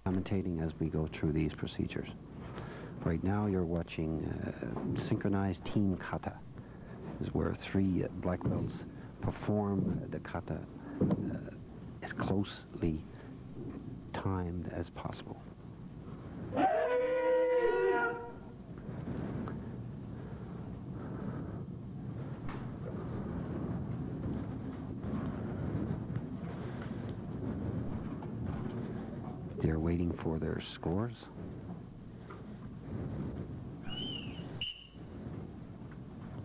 commentating as we go through these procedures. Right now you're watching synchronized team kata. This is where 3 black belts perform the kata as closely timed as possible. They're waiting for their scores.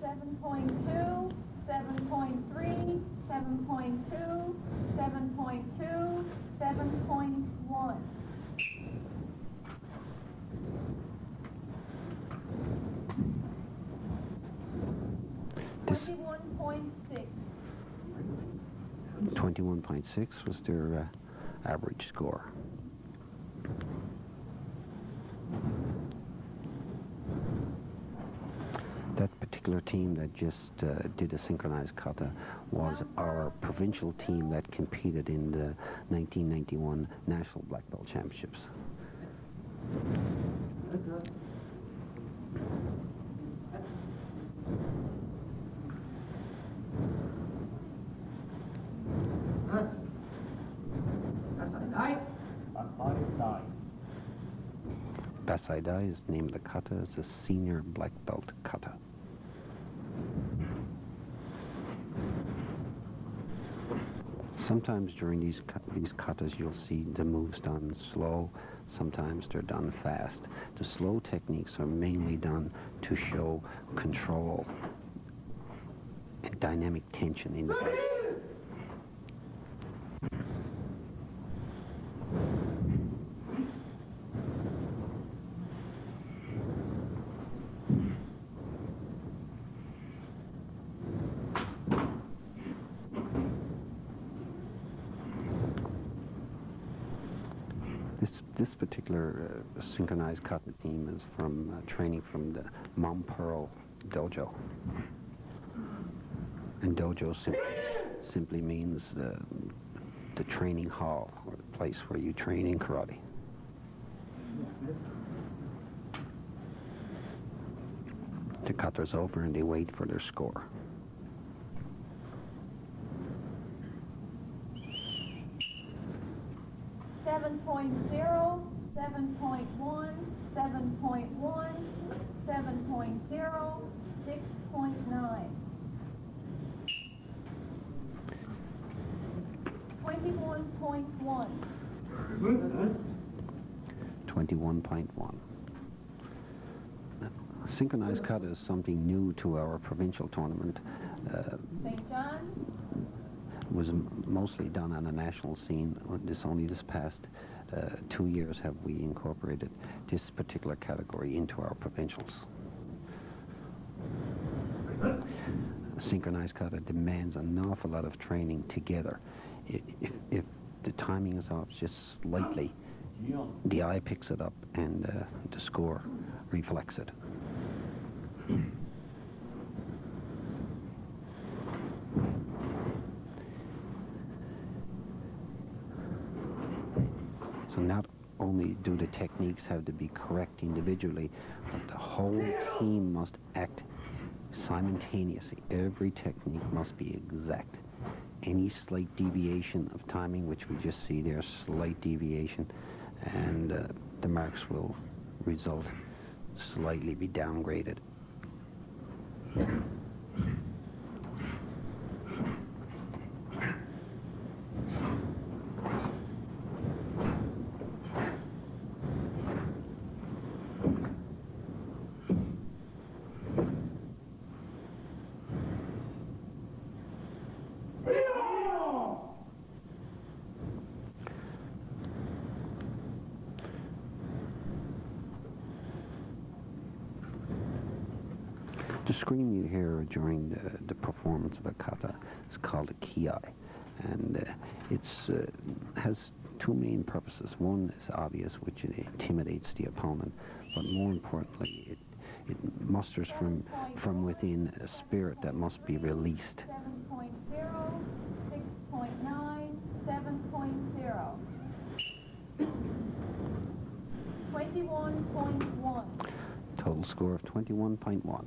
$7.2, $7.3, $7.2, $7.2, $7.1. This 21.6. 21.6 was their average score. That particular team that just did a synchronized kata was our provincial team that competed in the 1991 National Black Belt Championships. Basaidai is the name of the kata, is a senior black belt kata. Sometimes during these katas you'll see the moves done slow, sometimes they're done fast. The slow techniques are mainly done to show control and dynamic tension in the body. This particular synchronized kata team is from training from the Mom Pearl dojo. And dojo simply means the training hall, or the place where you train in karate. The kata's over and they wait for their score. $7.0, $7.1, $7.1, $7.0, $6.9. 21.1. 21.1. Synchronized kata is something new to our provincial tournament. St. John? Was mostly done on a national scene. Only this past 2 years have we incorporated this particular category into our provincials. Synchronized kata demands an awful lot of training together. If the timing is off just slightly, the eye picks it up and the score reflects it. So not only do the techniques have to be correct individually, but the whole team must act simultaneously. Every technique must be exact. Any slight deviation of timing, which we just see there, slight deviation, and the marks will result slightly be downgraded. The scream you hear during the performance of a kata is called a ki, and it has 2 main purposes. One is obvious, which it intimidates the opponent, but more importantly, it musters from within a spirit that must be released. 7.0, 6.9, 7.0. 21.1. Total score of 21.1.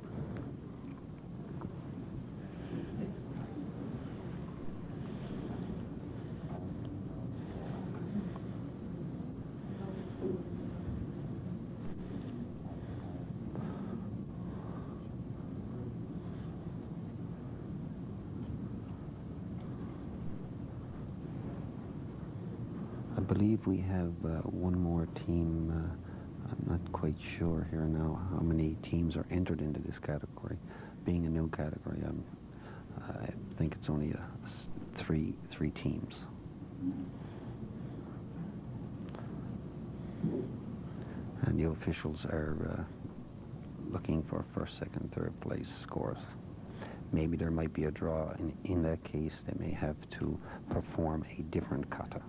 I believe we have one more team. I'm not quite sure here now how many teams are entered into this category. Being a new category, I think it's only three teams. And the officials are looking for first, second, third place scores. Maybe there might be a draw. In that case, they may have to perform a different kata.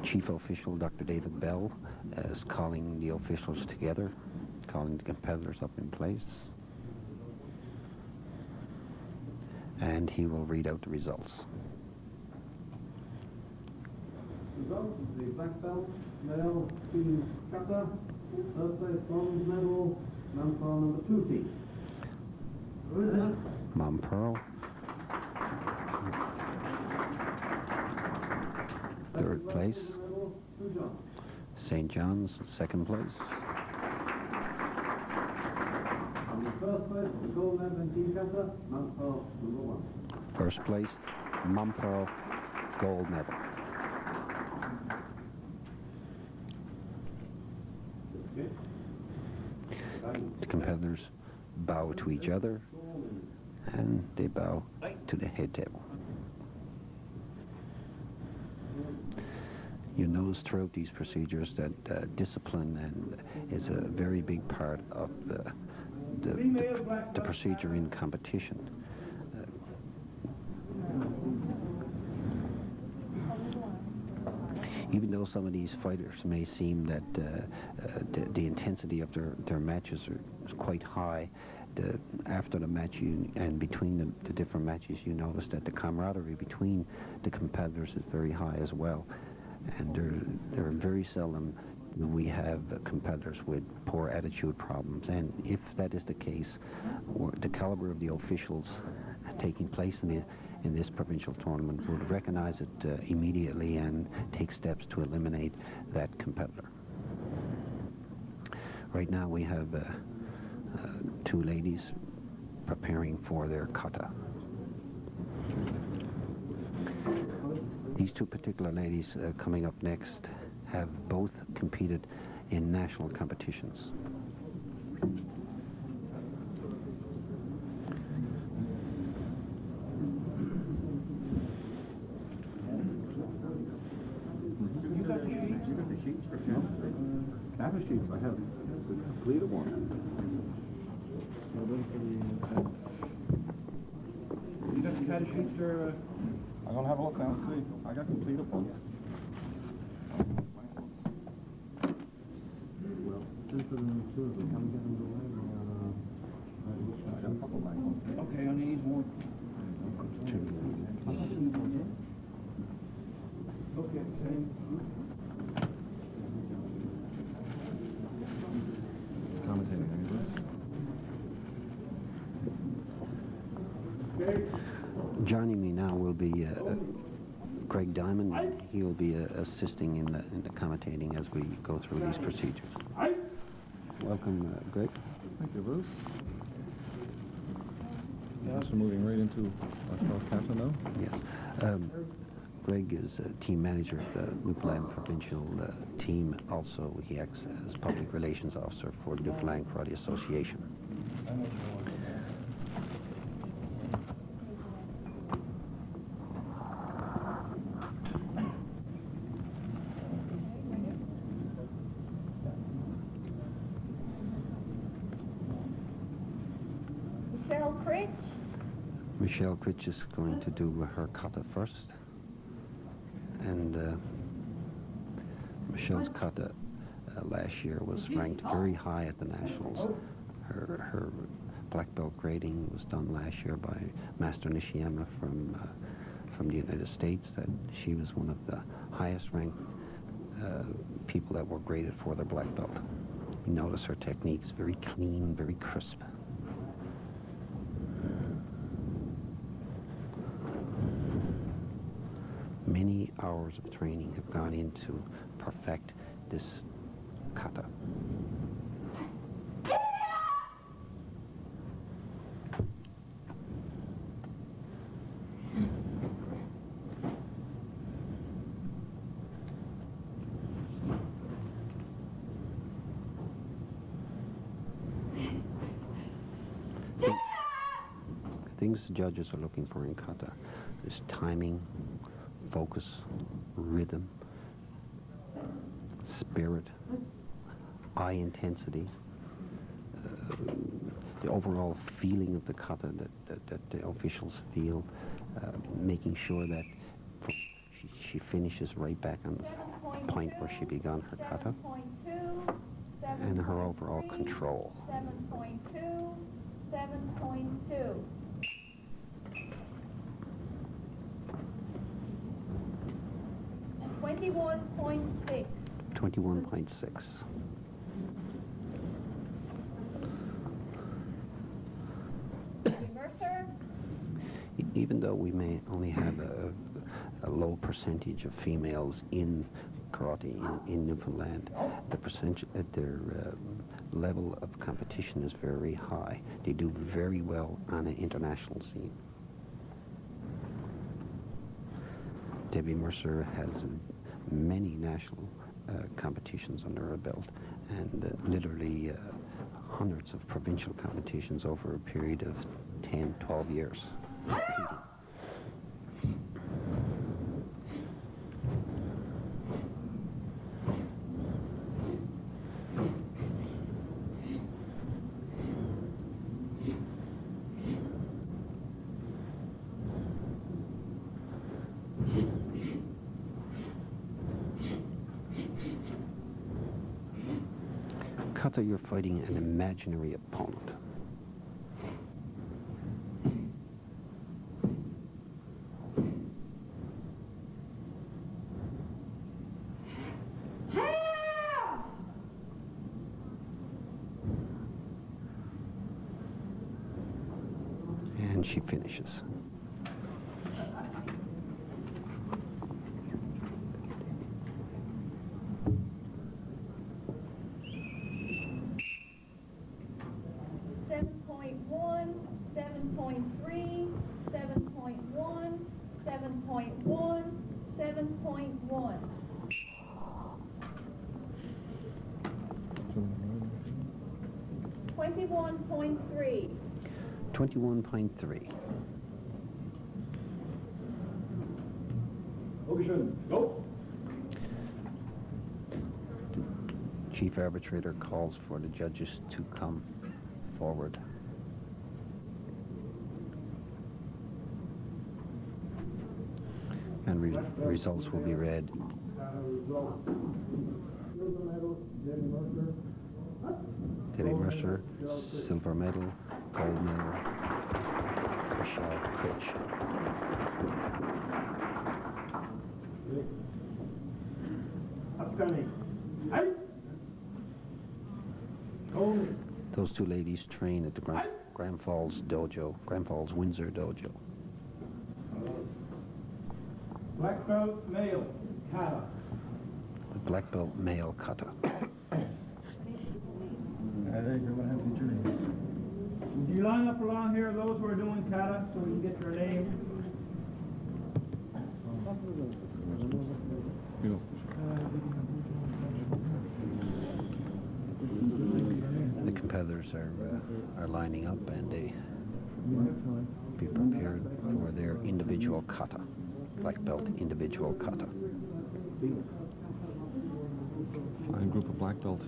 Chief official Dr. David Bell is calling the officials together, calling the competitors up in place, and he will read out the results. Results of the black belt, male, team kata, third place bronze medal, Manpearl number 2 team. Manpearl. Third place. St. John's, second place. And the first place, the gold medal in team kata, Manpearl number 1. First place, Manpearl, gold medal. The competitors bow to each other, and they bow to the head table. You notice throughout these procedures that discipline is a very big part of the procedure in competition. Even though some of these fighters may seem that the intensity of their matches is quite high, after the match and between the different matches, you notice that the camaraderie between the competitors is very high as well. And there are very seldom we have competitors with poor attitude problems. And if that is the case, the caliber of the officials taking place in this provincial tournament would recognize it immediately and take steps to eliminate that competitor. Right now we have two ladies preparing for their kata. These two particular ladies coming up next have both competed in national competitions. You got the sheets? You got the sheets for kata sheets? I have the completed one. You got the kata sheets for... I'm going to have a look now and see. I got completed ones. Well, since there are two of them, can we get them to I got a couple of blank ones. Okay, I need more. Okay, commentating, okay. Joining me now will be Greg Diamond. He will be assisting in the commentating as we go through these procedures. Welcome, Greg. Thank you, Bruce. So moving right into our kata now. Yes. Greg is a team manager of the Newfoundland provincial team. Also, he acts as public relations officer for the Newfoundland Karate Association. Michelle Critch is going to do her kata first. And Michelle's kata last year was ranked very high at the Nationals. Her black belt grading was done last year by Master Nishiyama from the United States. That she was one of the highest ranked people that were graded for their black belt. You notice her technique's very clean, very crisp. Many hours of training have gone into perfect this kata. Things the judges are looking for in kata is timing, focus, rhythm, spirit, eye intensity, the overall feeling of the kata that the officials feel, making sure that she finishes right back on the point where she began her kata, and her overall control. 7.2, 7.2. And 21.6. 21.6. Mercer. Even though we may only have a low percentage of females in karate in Newfoundland, the percentage, their level of competition is very high. They do very well on an international scene. Debbie Mercer has many national competitions under her belt, and literally hundreds of provincial competitions over a period of 10, 12 years. Kata, you're fighting an imaginary opponent. And she finishes. $21.3. 21.3. Motion, go. Chief arbitrator calls for the judges to come forward. And results will be read. Silver medal, Debbie Mercer. Debbie Mercer, silver medal, gold medal, Michelle Critch. Outstanding. Hey. Gold. Those two ladies train at the Grand Falls Dojo, Grand Falls Windsor Dojo. Black belt male, kata. The black belt male kata. I think you're going to have to turn. Would you line up along here, those who are doing kata, so we can get your name? The competitors are lining up, and they be prepared for their individual kata, black belt individual kata. Fine group of black belt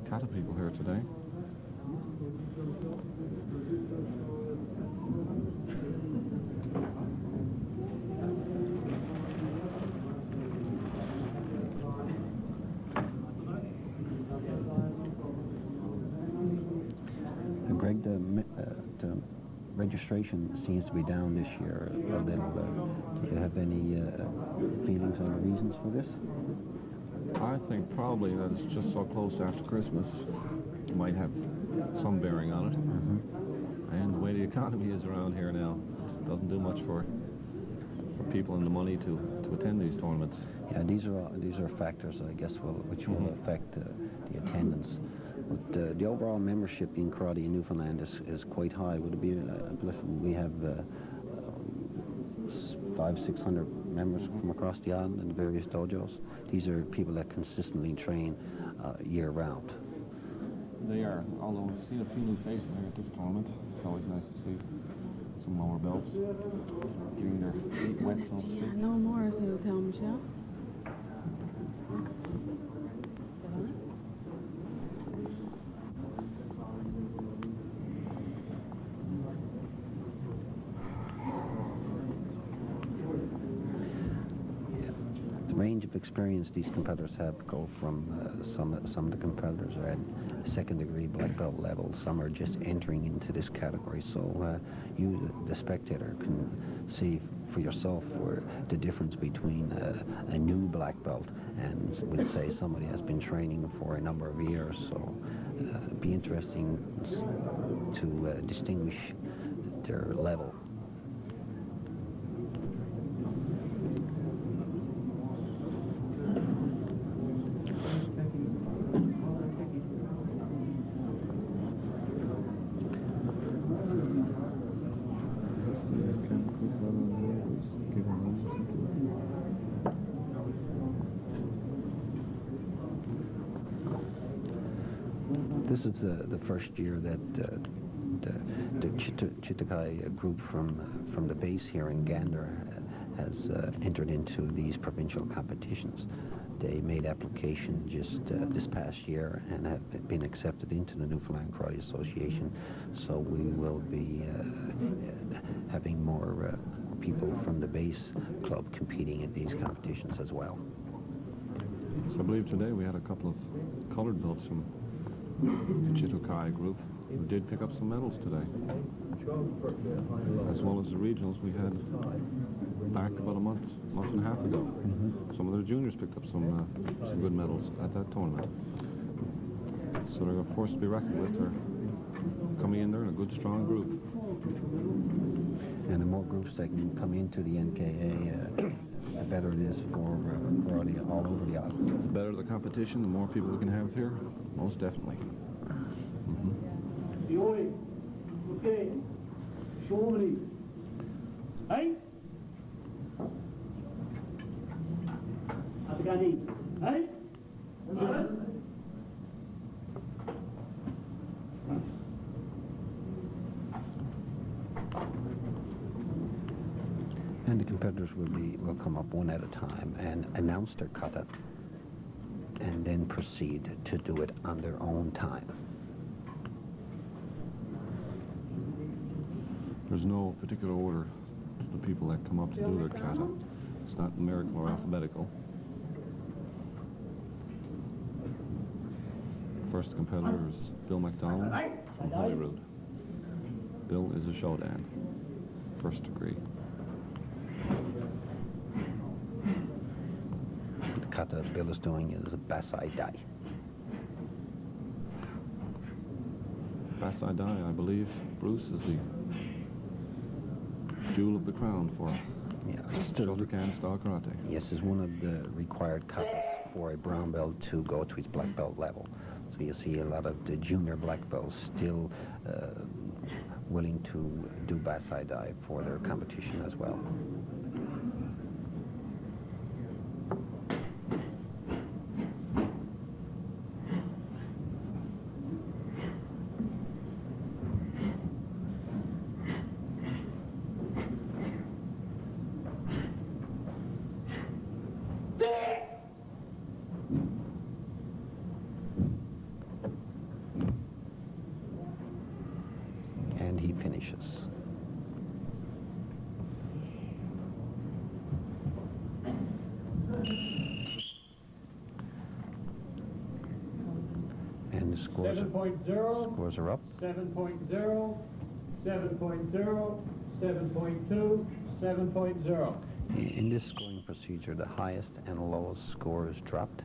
kata people here today. Greg, the registration seems to be down this year a little. Do you have any feelings on the reasons for this? I think probably that it's just so close after Christmas might have some bearing on it. And the way the economy is around here now, it doesn't do much for people and the money to attend these tournaments. Yeah, these are factors, I guess, which will affect the attendance. But the overall membership in karate in Newfoundland is quite high. Would it be we have 500-600 members from across the island in the various dojos. These are people that consistently train year-round. They are, although we've seen a few new faces here at this tournament. It's always nice to see some lower belts getting their feet wet, so to speak. No more, as they would tell Michelle. The range of experience these competitors have go from some of the competitors are at second degree black belt level. Some are just entering into this category. So you, the spectator, can see for yourself where the difference between a new black belt and, we'll say, somebody has been training for a number of years. So it'd be interesting to distinguish their level. This is the first year that the Chitakai group from the base here in Gander has entered into these provincial competitions. They made application just this past year and have been accepted into the Newfoundland Karate Association. So we will be having more people from the base club competing in these competitions as well. So I believe today we had a couple of colored belts from the Chitakai group who did pick up some medals today. As well as the regionals we had back about a month and a half ago. Some of their juniors picked up some good medals at that tournament. So they're a force to be reckoned with. They're coming in there in a good, strong group. And the more groups that can come into the NKA, the better it is for karate all over the island. The better the competition, the more people we can have here, most definitely. Okay, show me. Hey? Afghani. Hey? And the competitors will come up one at a time and announce their kata and then proceed to do it on their own time. There's no particular order to the people that come up to do their kata. It's not numerical or alphabetical. First competitor is Bill McDonald from Holyrood. Bill is a Shodan, first degree. The kata Bill is doing is a Basai Dai. Basai Dai, I believe, Bruce, is the jewel of the crown for Shotokan style karate. Yes, is one of the required katas for a brown belt to go to its black belt level. So you see a lot of the junior black belts still willing to do Basai Dai for their competition as well. And he finishes. And the scores are up. 7.0, 7.0, 7.2, 7.0. In this scoring procedure, the highest and lowest score is dropped,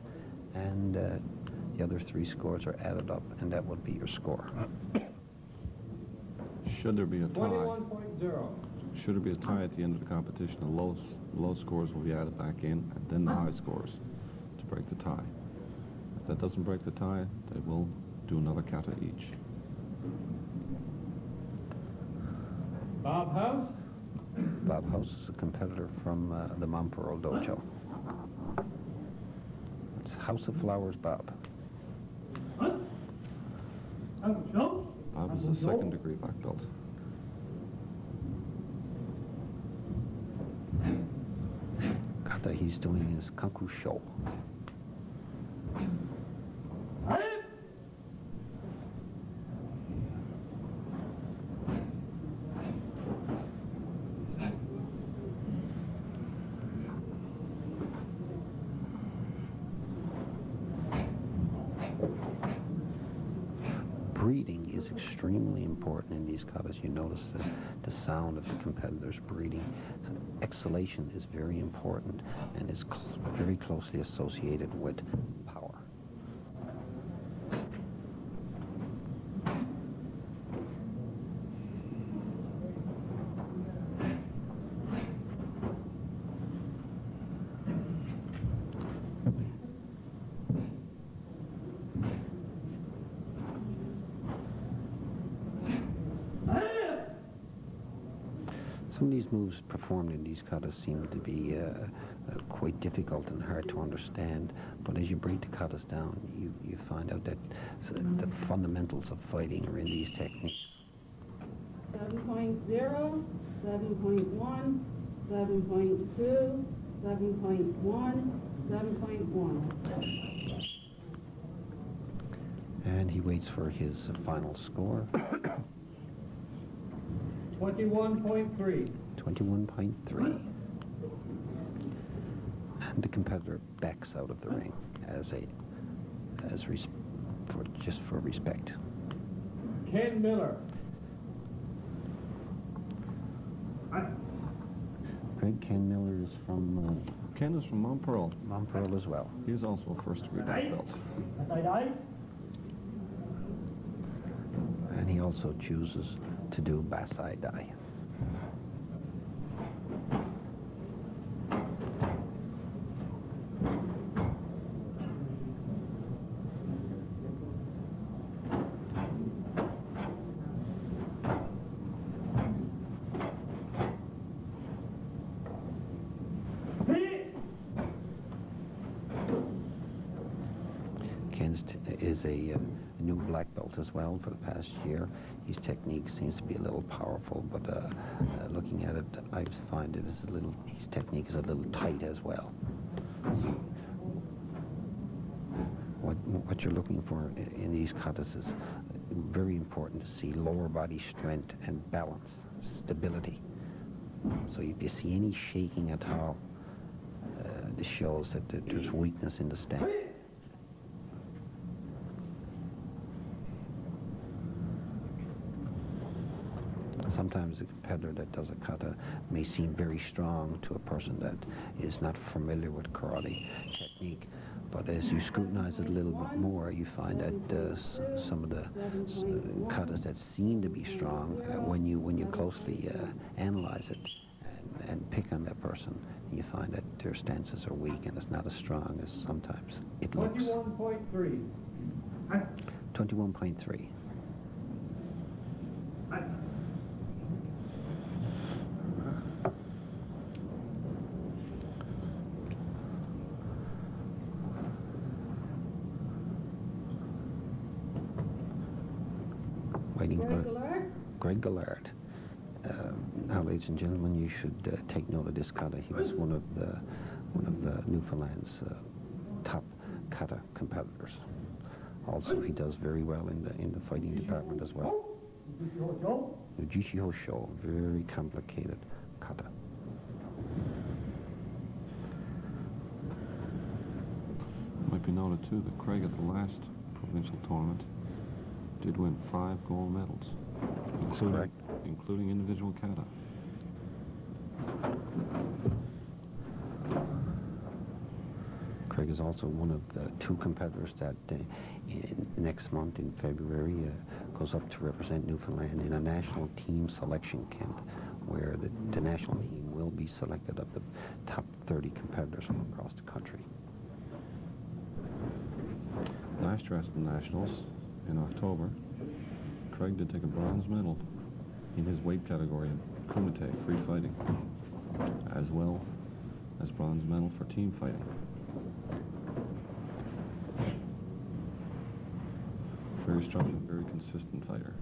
and the other three scores are added up, and that would be your score. Should there be a tie? 21.0. Should there be a tie at the end of the competition, the low scores will be added back in, and then the high scores to break the tie. If that doesn't break the tie, they will do another kata each. Bob House. Bob House is a competitor from the Montpearl Dojo. It's House of Flowers Bob. Bob is a second-degree black belt. Kata he's doing is Kanku Sho. Breathing is extremely important in these katas. You notice the sound of the competitors breathing. So exhalation is very important and is very closely associated with power. Some of these moves performed in these katas seem to be quite difficult and hard to understand, but as you break the katas down, you find out that the fundamentals of fighting are in these techniques. 7.0, 7.1, 7.2, 7.1, 7.1. And he waits for his final score. 21.3. 21.3. And the competitor backs out of the ring just for respect. Ken Miller. Ken Miller is from Ken is from Montpearl. Montpearl as well. He's also a first-degree black belt. And he also chooses to do Basai Dai. Is a new black belt as well for the past year. His technique seems to be a little powerful, but looking at it, I find it is his technique is a little tight as well. What you're looking for in these katas is very important to see lower body strength and balance, stability. So if you see any shaking at all, this shows that there's weakness in the stance. Sometimes a competitor that does a kata may seem very strong to a person that is not familiar with karate technique, but as you scrutinize it a little bit more, you find that some of the katas that seem to be strong, when you closely analyze it and pick on that person, you find that their stances are weak and it's not as strong as sometimes it looks. 21.3. 21.3. Waiting for Greg Gallard. Now, ladies and gentlemen, you should take note of this kata. He was one of Newfoundland's top kata competitors. Also, he does very well in the fighting department as well. Ujishi Hosho, very complicated kata. Might be noted too that Craig at the last provincial tournament did win 5 gold medals. Correct. Including individual kata. Craig is also one of the two competitors that next month in February goes up to represent Newfoundland in a national team selection camp where the national team will be selected of the top 30 competitors from across the country. Last year at the Nationals in October, Craig did take a bronze medal in his weight category in kumite, free fighting, as well as bronze medal for team fighting. Very strong and very consistent fighter.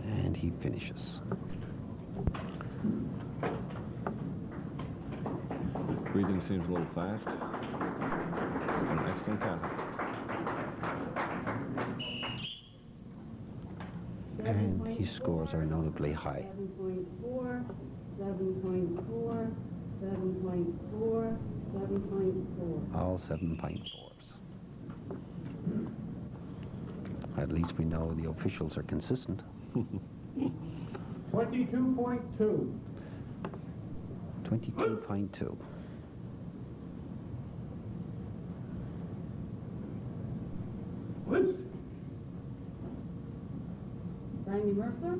And he finishes. Breathing seems a little fast. An excellent kata. And his scores are notably high. 7.4, 7.4, 7.4, 7.4. All 7.4s. At least we know the officials are consistent. 22.2. 22.2. Randy Mercer?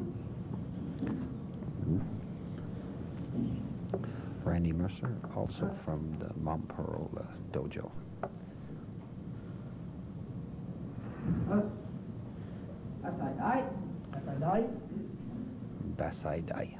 Randy Mercer, also from the Mount Pearl dojo. Basai Dai.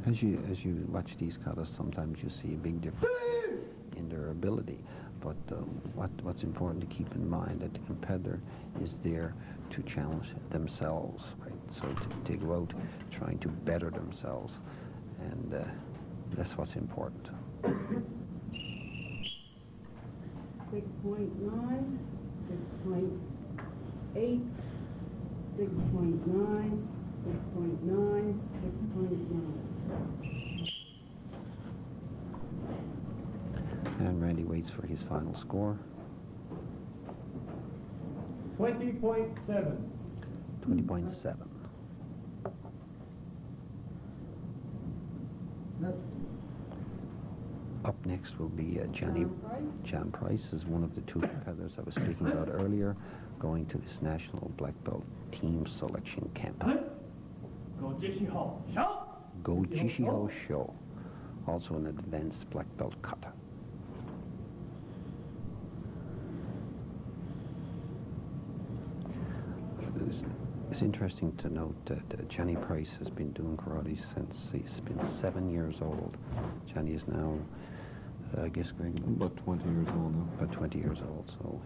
As you watch these katas, sometimes you see a big difference in their ability. But what's important to keep in mind that the competitor is there to challenge themselves, right? So to go out trying to better themselves, and that's what's important. 6.9, 6.8, 6.9, 6.9, 6.9. And Randy waits for his final score. 20.7. 20.7. Up next will be John Price is one of the two competitors I was speaking about earlier, going to this national black belt team selection camp. Go Jishiho. Go Jishiho Sho, also an advanced black belt kata. It's interesting to note that Johnny Price has been doing karate since he's been 7 years old. Johnny is now, I guess, Greg? About 20 years old now. About 20 years old, so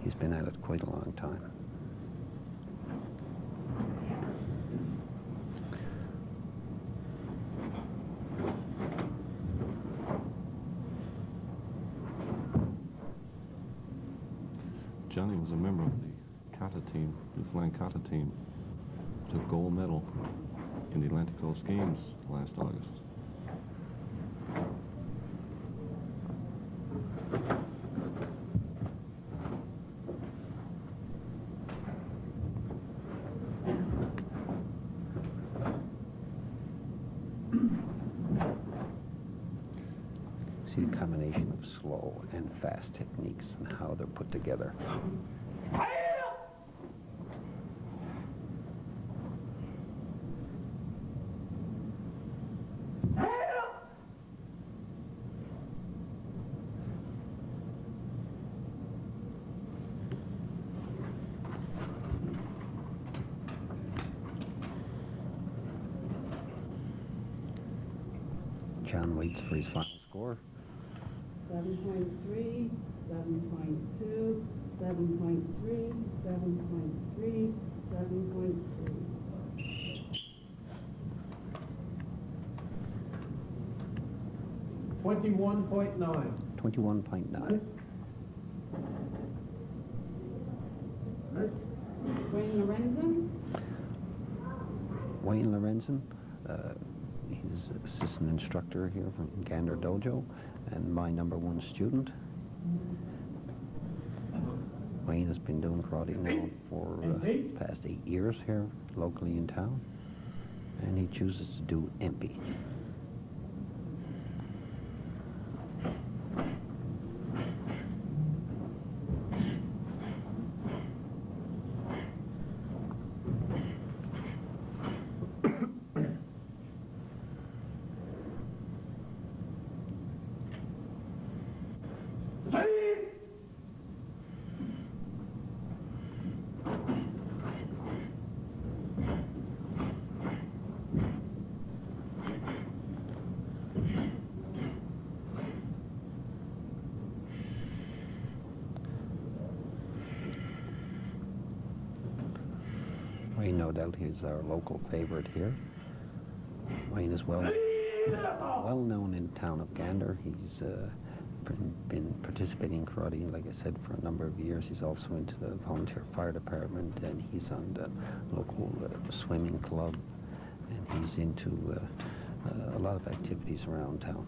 he's been at it quite a long time. Johnny was a member of the kata team, Newfoundland kata team. Took gold medal in the Atlantic Coast Games last August. See the combination of slow and fast techniques and how they're put together. John waits for his final score. 7.3, 7.2, 7.3, 7.3, 7.3. 21.9. 21.9. Wayne Lorenzen, Wayne Lorenzen, he's assistant instructor here from Gander Dojo and my #1 student. Wayne has been doing karate now for the past 8 years here locally in town, and he chooses to do MP. Wayne, no doubt, is our local favorite here. Wayne is well known in the town of Gander. He's been participating in karate, like I said, for a number of years. He's also into the volunteer fire department, and he's on the local swimming club, and he's into a lot of activities around town.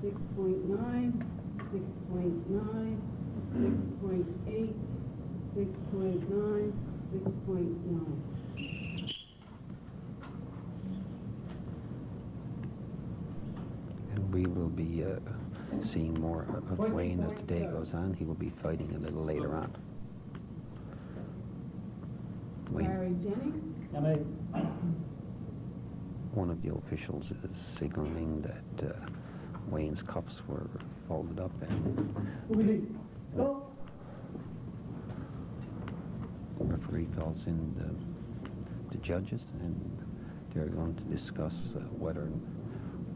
6.9, 6.9, 6.8, 6.9, 6.9. And we will be seeing more of Wayne as the day goes on. He will be fighting a little later on. Barry Jennings, One of the officials is signaling that Wayne's cuffs were folded up, and the referee calls in the judges, and they're going to discuss whether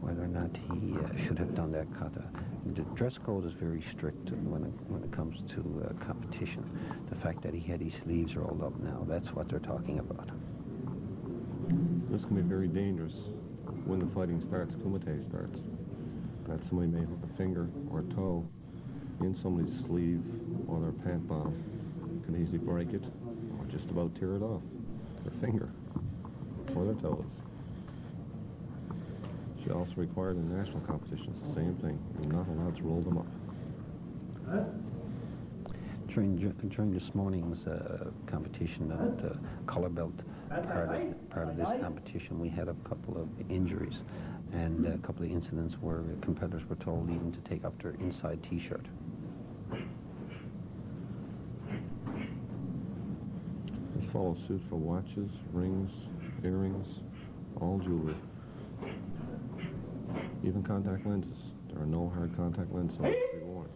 or not he should have done that kata. The dress code is very strict when it comes to competition. The fact that he had his sleeves rolled up now, that's what they're talking about. This can be very dangerous when the fighting starts, kumite starts. That somebody may hook a finger or a toe in somebody's sleeve or their pant bottom. Can easily break it or just about tear it off. Their finger or their toes. It's also required in national competitions, the same thing. You're not allowed to roll them up. During this morning's competition at the color belt part of this competition, we had a couple of injuries and a couple of incidents where competitors were told even to take off their inside T-shirt. This follows suit for watches, rings, earrings, all jewelry. Even contact lenses. There are no hard contact lenses to be worn.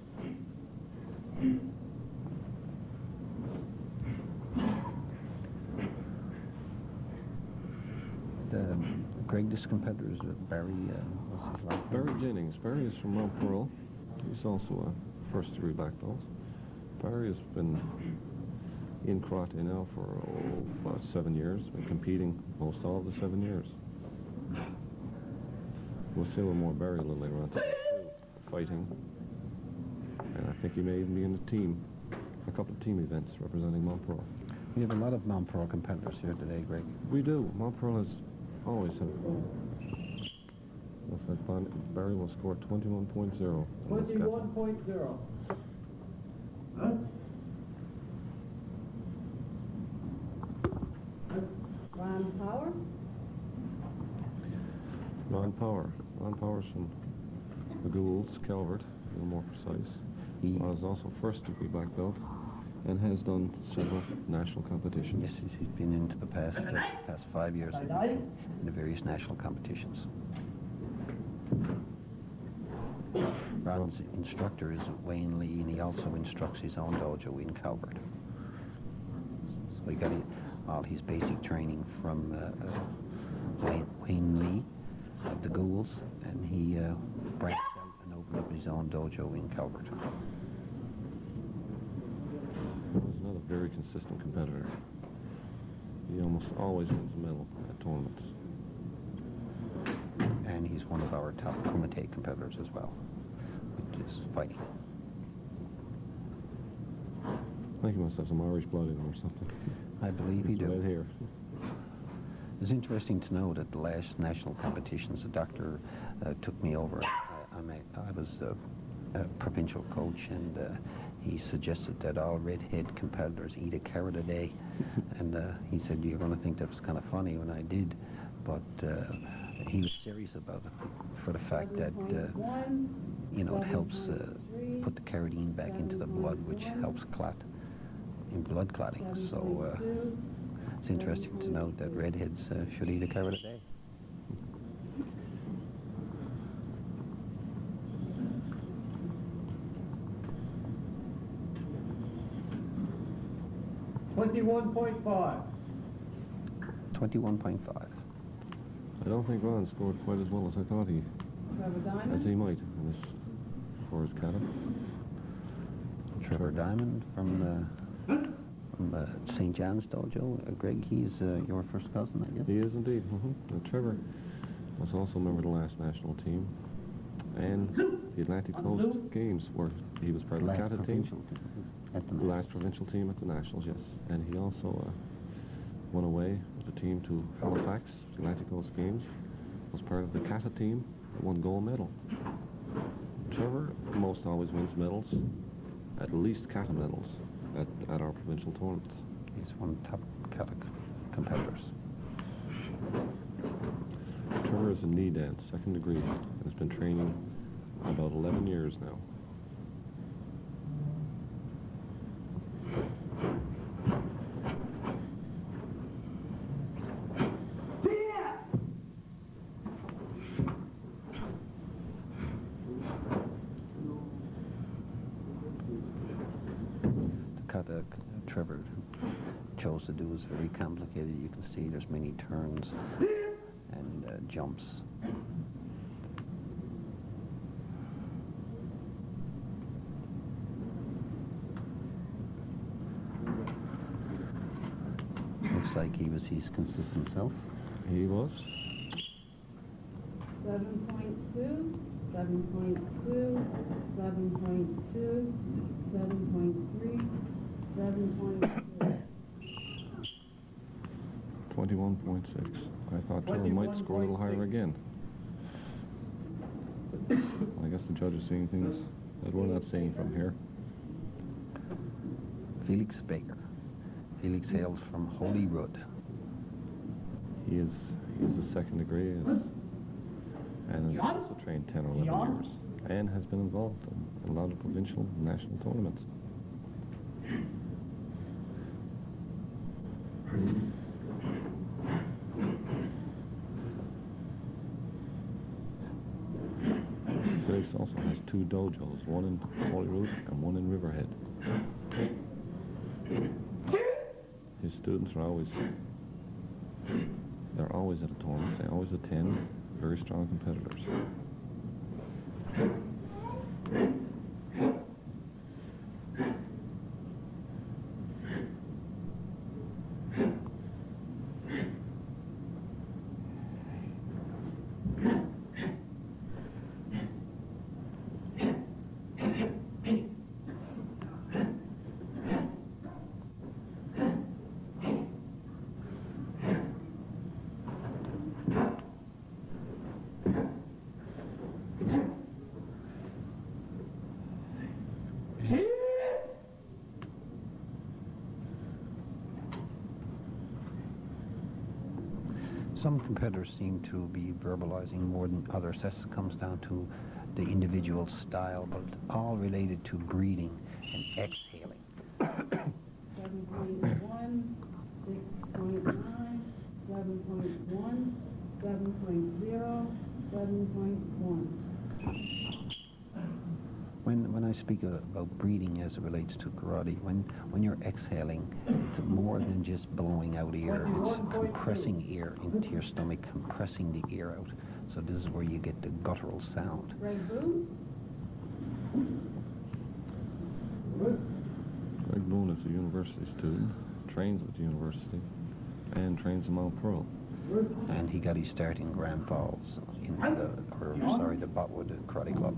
Greg, this competitor is Barry, what's his last name? Barry Jennings. Barry is from Mount Pearl. He's also a first-degree black belt. Barry has been in karate now for about 7 years. Been competing most all of the 7 years. We'll see a little more Barry a little later on today, fighting. And I think he may even be in the team, a couple of team events representing Mount Pearl. We have a lot of Mount Pearl competitors here today, Greg. We do. Mount Pearl has always had. What's that? Barry will score 21.0. 21.0. Ron Power, Ron Power. Ron Power's from the Goulds, Calvert, a little more precise. He was also first-degree black belt and has done several national competitions. Yes, he's been into the past 5 years in the various national competitions. Ron's instructor is Wayne Lee, and he also instructs his own dojo in Calvert. So he got all his basic training from Wayne Lee of the Ghouls, and he branched out and opened up his own dojo in Calvert. He's another very consistent competitor. He almost always wins a medal at tournaments. And he's one of our top Kumite competitors as well, which is fighting. I think he must have some Irish blood in him or something. I believe he It's does. right here. It's interesting to know that the last national competitions, the doctor took me over. I was a provincial coach, and he suggested that all redhead competitors eat a carrot a day. And he said, you're going to think that was kind of funny when I did, but he was serious about it for the fact that, you know, it helps put the carotene back into the blood, which helps clot in blood clotting. So it's interesting to note that redheads should eat a carrot a day. $21.5. 21.5. I don't think Ron scored quite as well as I thought he might in this for his kata. Trevor Diamond from St. John's Dojo. Greg, he's your first cousin, I guess? He is indeed. Trevor was also a member of the last national team, and the Atlantic Coast Games, where he was part of the kata team. The last provincial team at the Nationals, yes. And he also went away with the team to Halifax, the Atlantic Coast Games, was part of the kata team that won gold medal. Trevor most always wins medals, at least kata medals, at our provincial tournaments. He's one of the top kata competitors. Trevor is a knee dance, second degree, and has been training about 11 years now. Kata Trevor chose to do is very complicated. You can see there's many turns and jumps. Looks like he was his consistent self. He was. 7.2, 7.2, 7.2, 7.3, 7.2. 21.6. I thought Trevor might score a little higher again. I guess the judge is seeing things that we're not seeing from here. Felix Baker. Felix hails from Holyrood. He is a second degree and has also trained 10 or 11 years and has been involved in a lot of provincial and national tournaments. Felix also has two dojos, one in Holyrood and one in Riverhead. His students are always at the tournaments. They always attend. Very strong competitors. Some competitors seem to be verbalizing more than others. That comes down to the individual style, but all related to breathing and exhaling. 7.1, 6.9, 7.1, 7.0, 7.1. When I speak about breathing as it relates to karate, when you're exhaling, it's more than just blowing out air. It's compressing air into your stomach, compressing the air out. So this is where you get the guttural sound. Greg Boone? Greg Boone is a university student, trains with the university, and trains in Mount Pearl. And he got his start in Grand Falls, the Botwood Karate Club.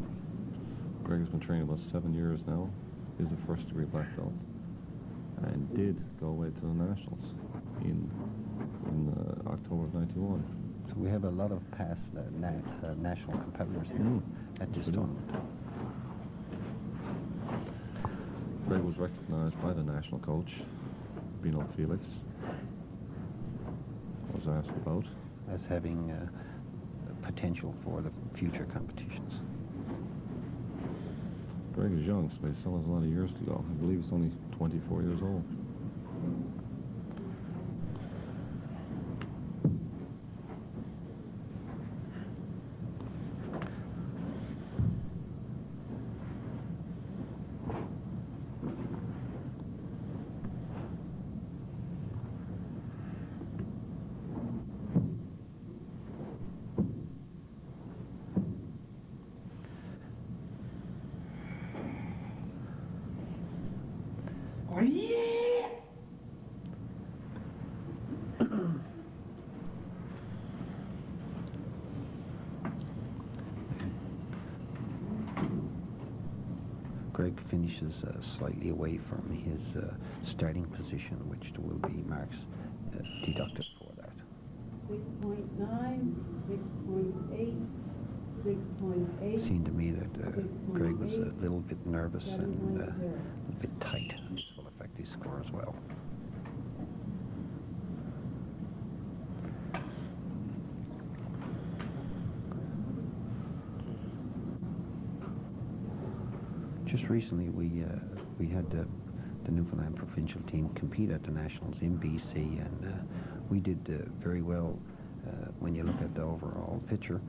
Greg has been training about 7 years now. He's a first-degree black belt, and did go away to the nationals in October of '91. So we have a lot of past national competitors here at this tournament. Greg was recognized by the national coach, Bino Felix. Was asked about as having potential for the future competitions. Greg is young, so he still has a lot of years to go. I believe he's only 24 years old. Greg finishes slightly away from his starting position, which will be marks deducted for that. 6.9, 6.8, 6.8. Seemed to me that Greg was a little bit nervous and a bit tight. This will affect his score as well. Just recently, we had the Newfoundland provincial team compete at the nationals in BC, and we did very well. When you look at the overall picture,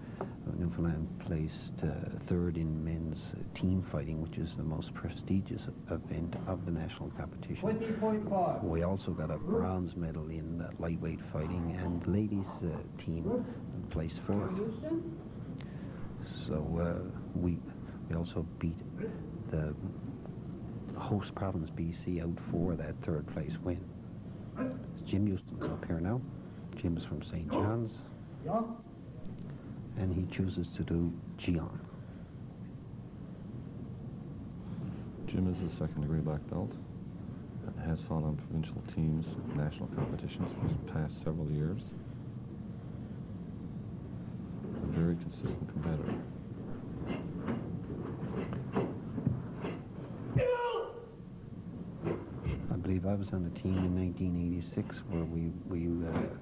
Newfoundland placed third in men's team fighting, which is the most prestigious event of the national competition. 20.5. We also got a bronze medal in lightweight fighting, and the ladies' team placed fourth. So we also beat the host province BC out for that third place win. Jim Houston's up here now. Jim is from St. John's, and he chooses to do Jian. Jim is a second-degree black belt, has fought on provincial teams, national competitions for the past several years. A very consistent competitor. I believe I was on the team in 1986 where we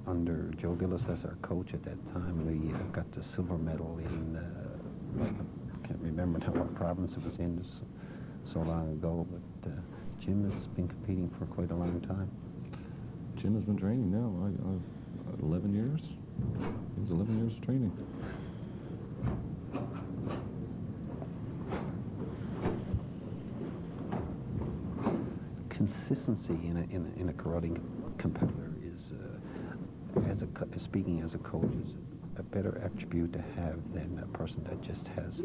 under Joe Gillis as our coach at that time, we got the silver medal in, I can't remember now what province it was in, this so long ago, but Jim has been competing for quite a long time. Jim has been training now, 11 years. He was 11 years of training. Consistency in a karate competitor is, speaking as a coach, is a better attribute to have than a person that just has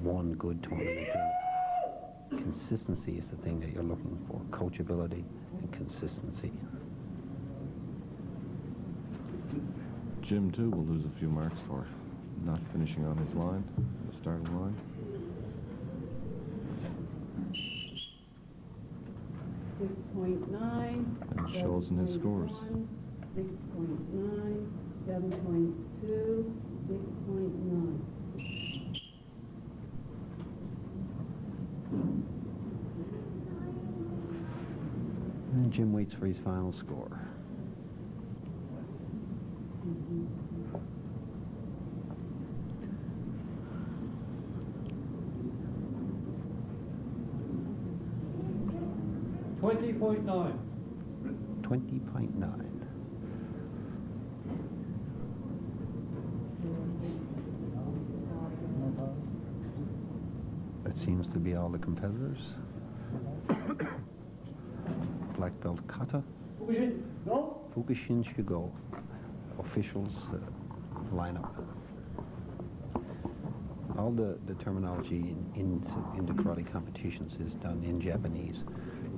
one good tournament. Consistency is the thing that you're looking for. Coachability and consistency. Jim, too, will lose a few marks for not finishing on his line, the starting line. 6.9. And shows in his scores. 6.9, 7.2, 6.9. And Jim waits for his final score. Mm-hmm. 20.9. 20.9. A That seems to be all the competitors. Black belt kata. Fukushin Shigo. Officials lineup. All the terminology in the karate competitions is done in Japanese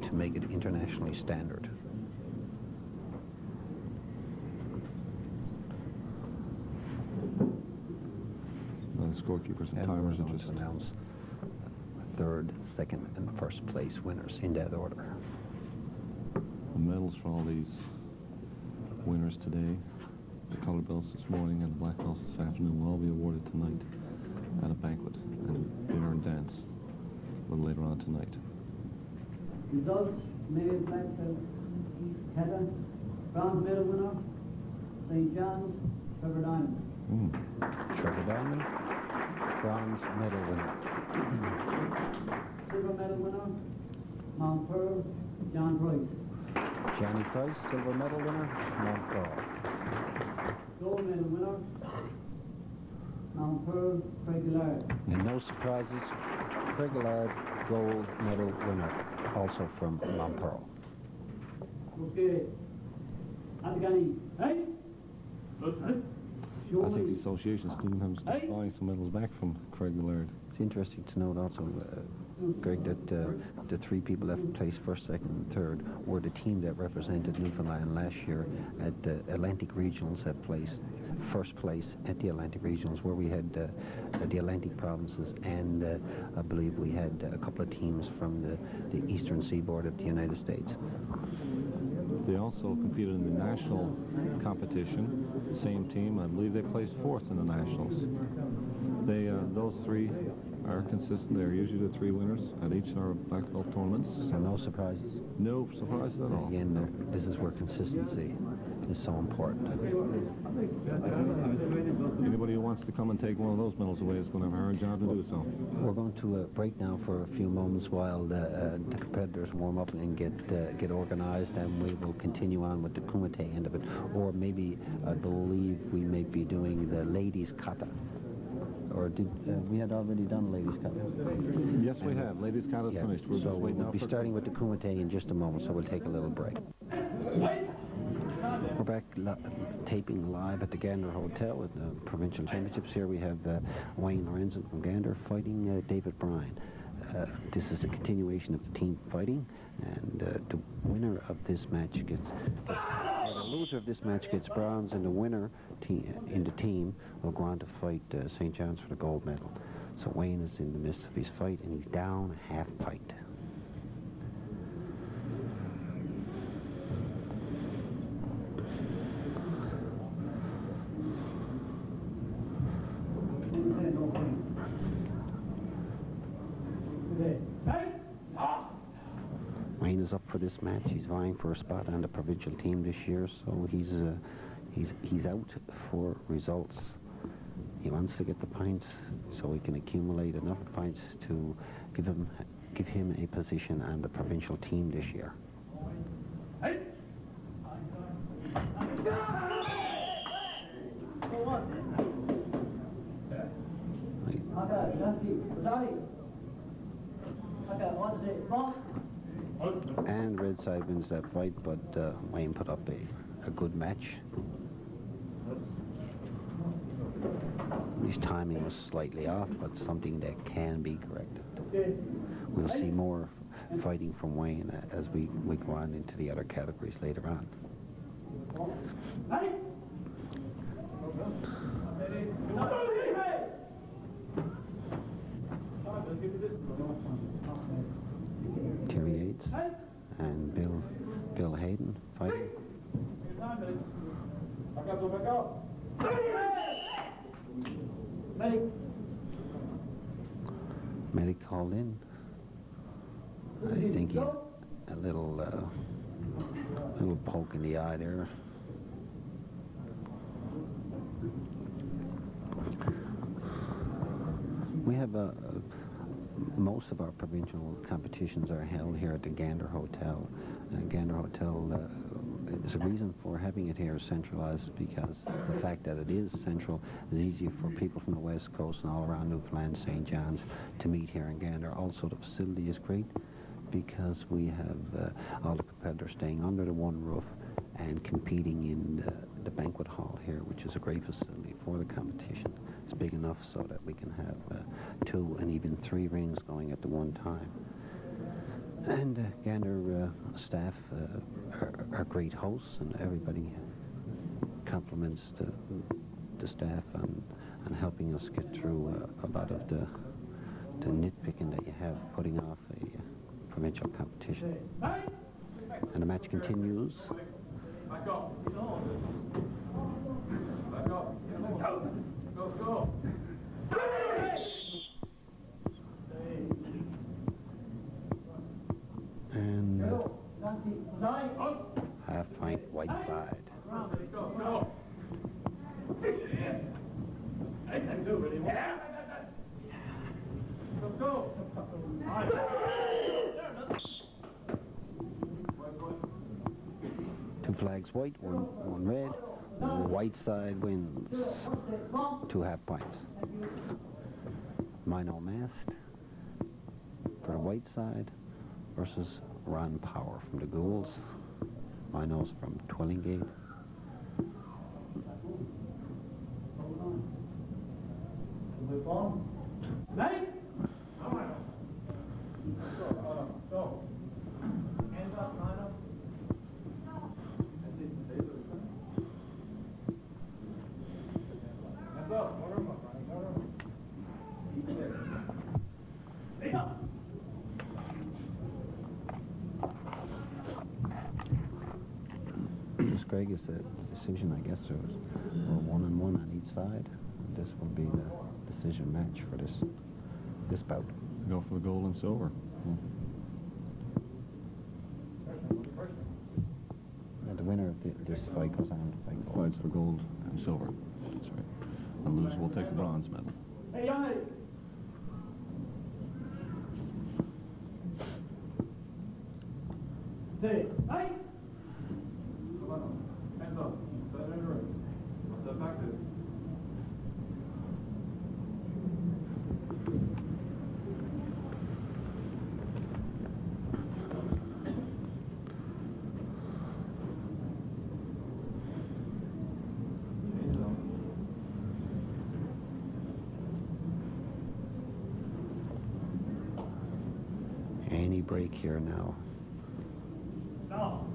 to make it internationally standard. The scorekeepers and timers are just announce third, second, and first place winners in that order. The medals for all these winners today, the color belts this morning and the black belts this afternoon, will all be awarded tonight at a banquet and dinner and dance a little later on tonight. Results: male black belt kata, bronze medal winner St. John's, Trevor Diamond. Trevor Diamond, bronze medal winner. Silver medal winner Mount Pearl, John Price. Johnny Price, silver medal winner, Mount Pearl. Gold medal winner Mount Pearl, Craig Gillard. And no surprises, Craig Gillard, gold medal winner, also from Mount Pearl. Okay. Adigani. Hey? I think the association sometimes buying some medals back from Craig Gillard. It's interesting to note also, Greg, that the three people that placed first, second, and third were the team that represented Newfoundland last year at the Atlantic Regionals, that placed first place at the Atlantic Regionals, where we had the Atlantic provinces, and I believe we had a couple of teams from the eastern seaboard of the United States. They also competed in the national competition. Same team, I believe they placed fourth in the nationals. They, those three are consistent. They're usually the three winners at each of our black belt tournaments. So no surprises. No surprises at all. Again, this is where consistency is so important. Anybody who wants to come and take one of those medals away is going to have a hard job to do so. We're going to break now for a few moments while the competitors warm up and get organized, and we will continue on with the kumite end of it. Or maybe, I believe we may be doing the ladies kata. Or did we had already done ladies kata? Yes, we have. Ladies kata is finished. We're so just waiting we'll now be for starting with the kumite in just a moment, so we'll take a little break. We're back taping live at the Gander Hotel at the Provincial Championships. Here we have Wayne Lorenzen from Gander fighting David Bryan. This is a continuation of the team fighting, and the winner of this match gets... the loser of this match gets bronze, and the winner in the team will go on to fight St. John's for the gold medal. So Wayne is in the midst of his fight, and he's down half pint. Wayne is up for this match. He's vying for a spot on the provincial team this year, so he's out for results. He wants to get the points so he can accumulate enough points to give him a position on the provincial team this year. And Red Side wins that fight, but Wayne put up a good match. His timing was slightly off, but something that can be corrected. We'll see more fighting from Wayne as we go on into the other categories later on. Terry Yates and Bill Hayden fighting. Medic called in. I think he a little poke in the eye there. We have most of our provincial competitions are held here at the Gander Hotel. Gander Hotel there's a reason for having it here centralized, because the fact that it is central is easier for people from the West Coast and all around Newfoundland, St. John's to meet here in Gander. Also, the facility is great because we have all the competitors staying under the one roof and competing in the banquet hall here, which is a great facility for the competition. It's big enough so that we can have 2 and even 3 rings going at the one time. And Gander staff are great hosts, and everybody compliments the staff on helping us get through a lot of the nitpicking that you have putting off a provincial competition. And the match continues. Back up. Back up. Go, go. And half pint white side. Go. Let's go. Two flags white, one red. White side wins 2 half pints. Mino Mast for the white side versus Ron Power from the Goulds. Mino's from Twillingate. Greg, is a decision, I guess. There was 1-1 on each side. This will be the decision match for this bout. Go for the gold and silver. And the winner of this fight goes on to fight gold. Fights for gold and silver. That's right. The loser will take the bronze medal. Hey, Johnny. Hey. Hey. Come on. Hands up. Step in the ring. Step back to. Any break here now. No.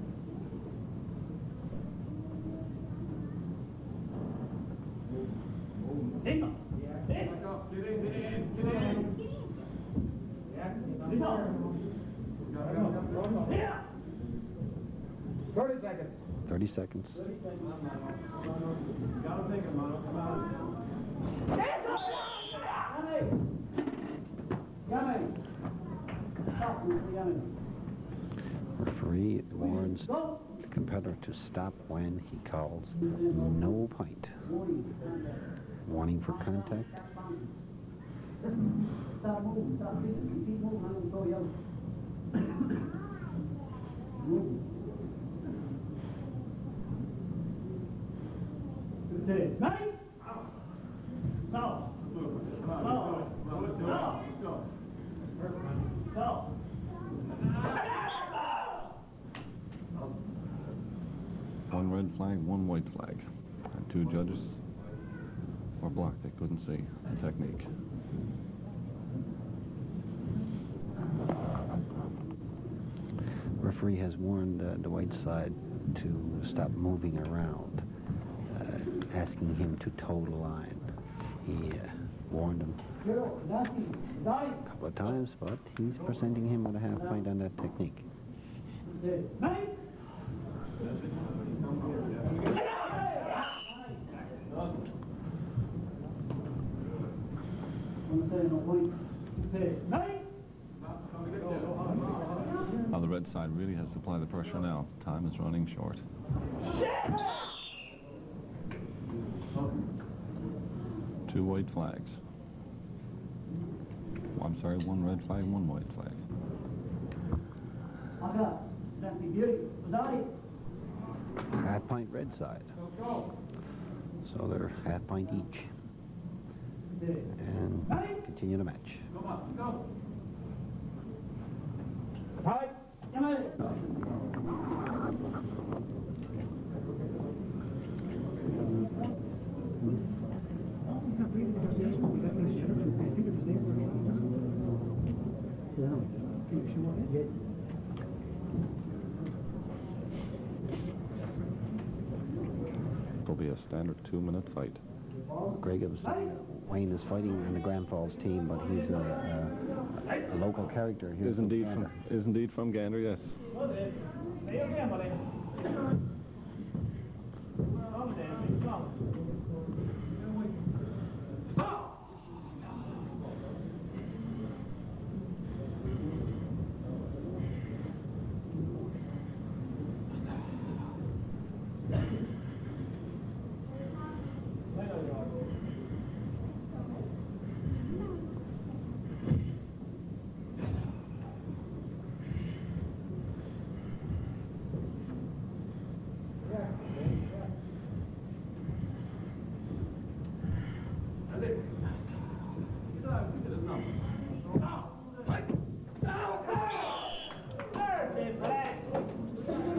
Back up. Get in. 30 seconds. 30 seconds. Gotta think about it. Come on. Referee warns the competitor to stop when he calls no point. Warning for contact. Stop moving, stop moving. Keep moving, I'm going to throw you Okay. Nice. No. One red flag, one white flag. And 2 judges were blocked. They couldn't see the technique. Referee has warned the white side to stop moving around, asking him to toe the line. He warned him a couple of times, but he's presenting him with a half pint on that technique. Now the red side really has to apply the pressure now. Time is running short. 2 white flags. Oh, I'm sorry, 1 red flag, 1 white flag. half point red side. So they're half point each. And continue the match. It'll be a standard 2-minute fight. Greg was saying Wayne is fighting in the Grand Falls team, but he's a local character. Is indeed from Gander, yes.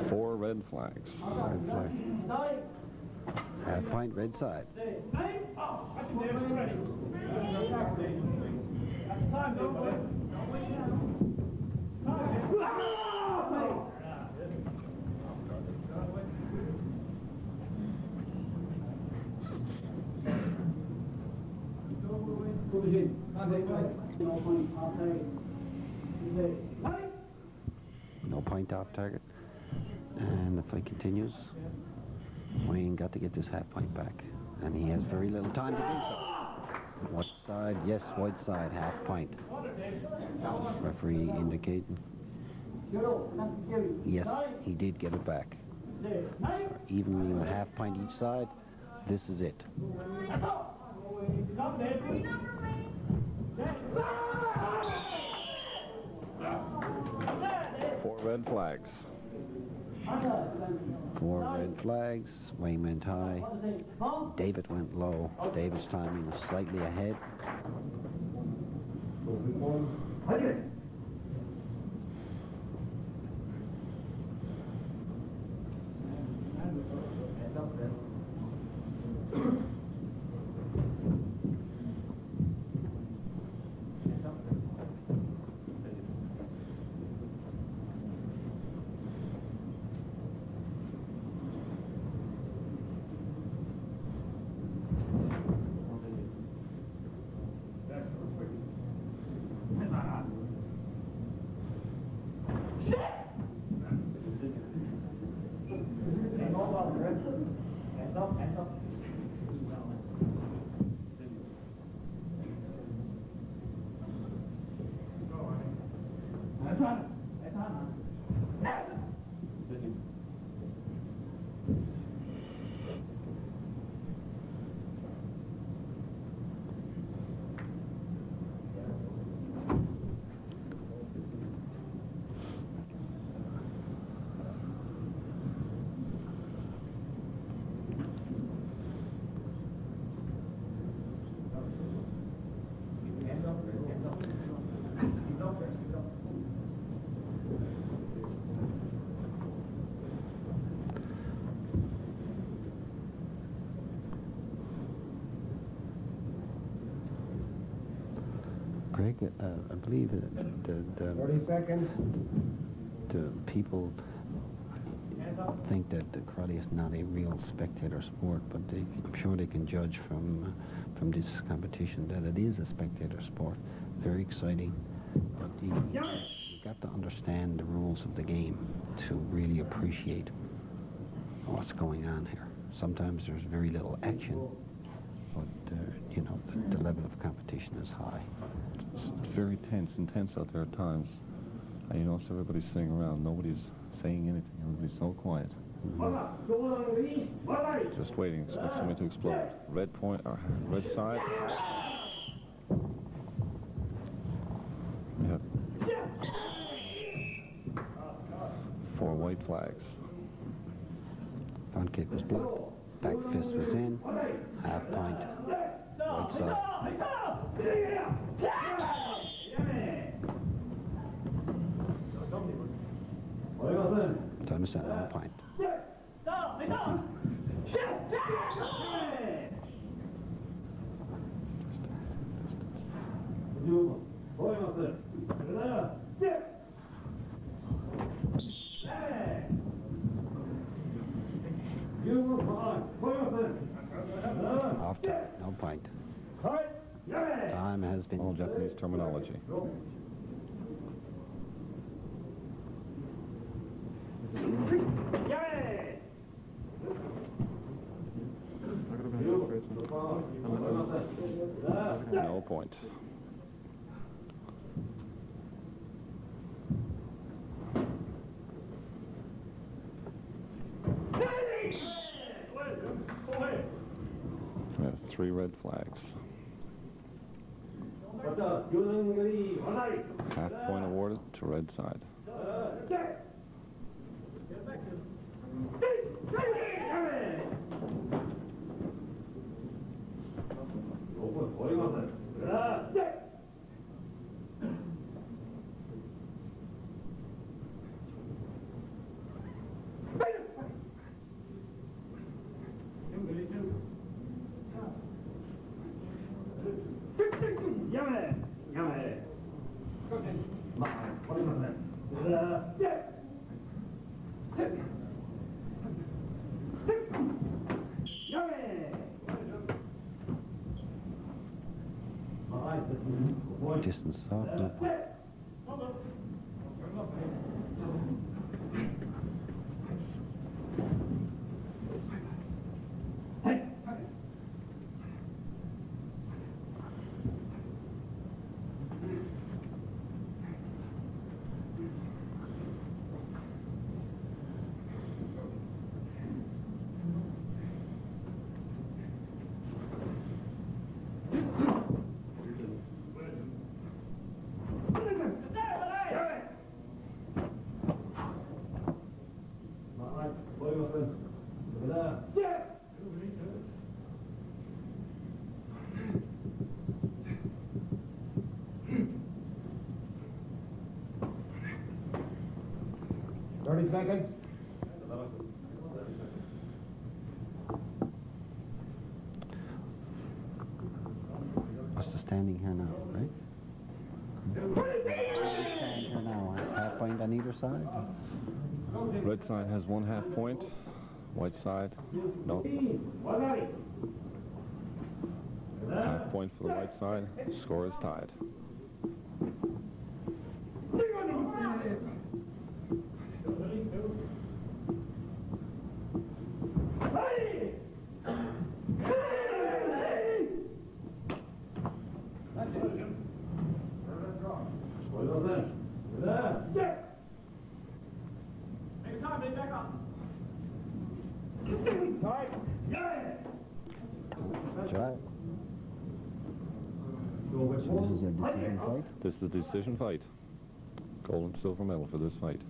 Four red flags. Red flag. Half point red side. No point off target. And the fight continues. Wayne got to get this half point back. And he has very little time to do so. White side, yes, white side, half point. Referee indicating. Yes, he did get it back. Evenly with half point each side. This is it. Four red flags. Four red flags. Wayne went high. David went low. David's timing was slightly ahead. Greg, I believe that 40 seconds. the people think that karate is not a real spectator sport, but I'm sure they can judge from this competition that it is a spectator sport. Very exciting, but you got to understand the rules of the game to really appreciate what's going on here. Sometimes there's very little action, but you know, the level of competition is high. It's very intense out there at times. And you notice everybody's sitting around. Nobody's saying anything. Everybody's so quiet. Just waiting. Expect somebody to explode. Red point, or red side. We have 4 white flags. Front kick was blocked. Back fist was in. Half point. Right side. Time to set 1 point. Off time, no point. Time has been... All Japanese terminology. No point. We have 3 red flags. Half point awarded to red side. Distance off, no point. Seconds. What's the standing here now, right? Standing here now, half point on either side? Red side has 1 half point. White side, no. Half point for the white side. Score is tied. This is a decision fight. Gold and silver medal for this fight.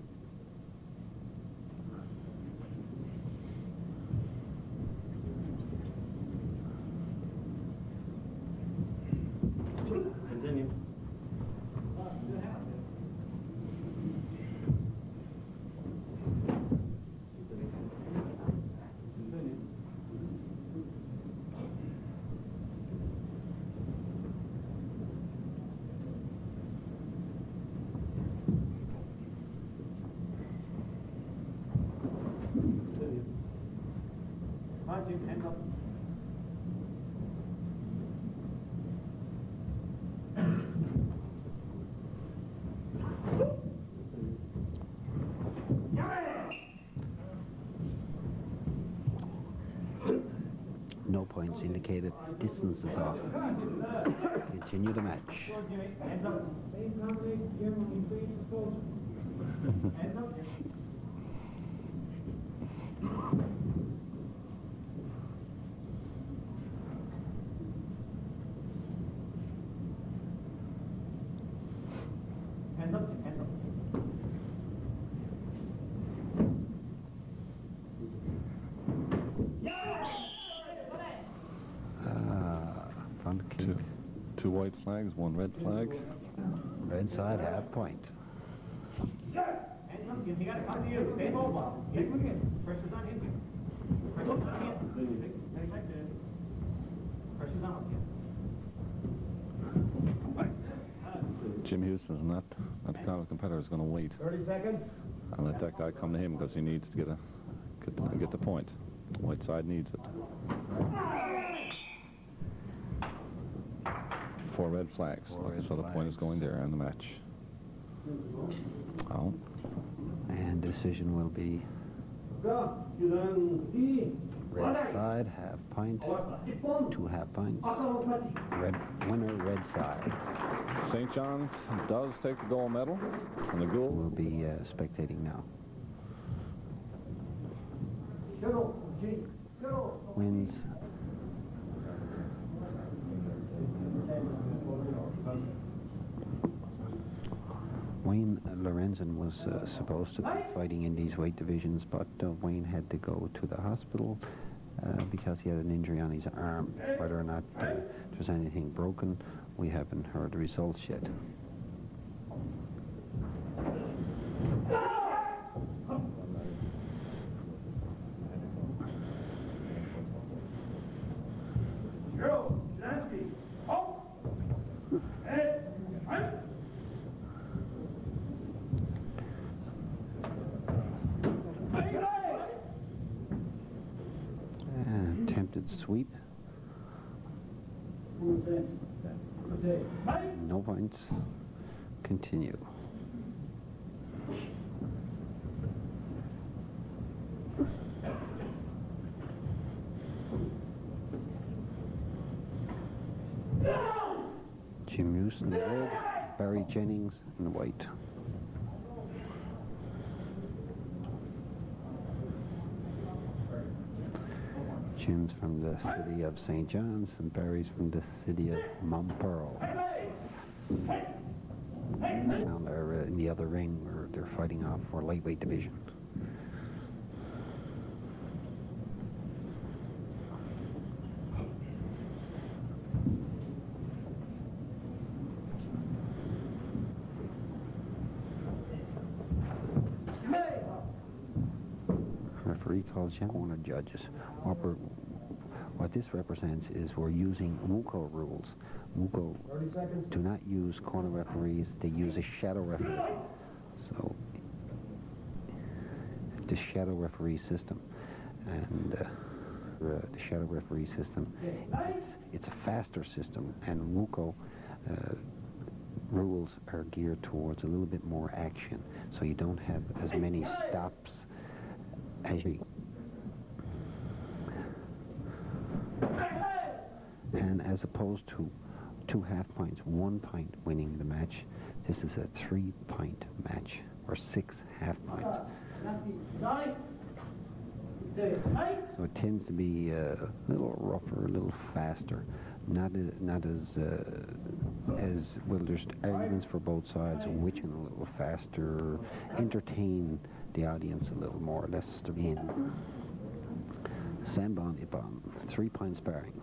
Continue. Hands up. No points indicated. Distance is off. Continue the match. Hands up. Hands up. Hands up, hands up. 2 white flags, 1 red flag. Red side, half point. You got to come to you. Stay mobile. Get moving in. Pressure's on him. Pressure's on him. Like this. Pressure's on him. Jim Houston's not the kind of competitor who's going to wait 30 seconds. and let that guy come to him because he needs to get the point. White side needs it. 4 red flags. So the point is going there in the match. Out. And decision will be red side, half point, 2 half points. Winner, red side. St. John's does take the gold medal, and the gold We'll be spectating now. Wins. Wayne Lorenzen was supposed to be fighting in these weight divisions, but Wayne had to go to the hospital because he had an injury on his arm. Whether or not there's anything broken, we haven't heard the results yet. Attempted sweep. No points. Continue. Jim Houston in red, Barry Jennings in white. Jim's from the city of St. John's and Barry's from the city of Mount Pearl. Down there in the other ring where they're fighting off for lightweight division. Referee calls you corner judges. What this represents is we're using WUCO rules. WUCO do not use corner referees, they use a shadow referee. So, the shadow referee system. And the shadow referee system, it's a faster system, and WUCO rules are geared towards a little bit more action. So you don't have as many stops as you. And as opposed to 2 half points, 1 point winning the match, this is a 3-point match, or 6 half points. So it tends to be a little rougher, a little faster. Not as well. There's arguments for both sides, which is a little faster, entertain the audience a little more, less to be in. Sambon Ibon, 3-point sparring.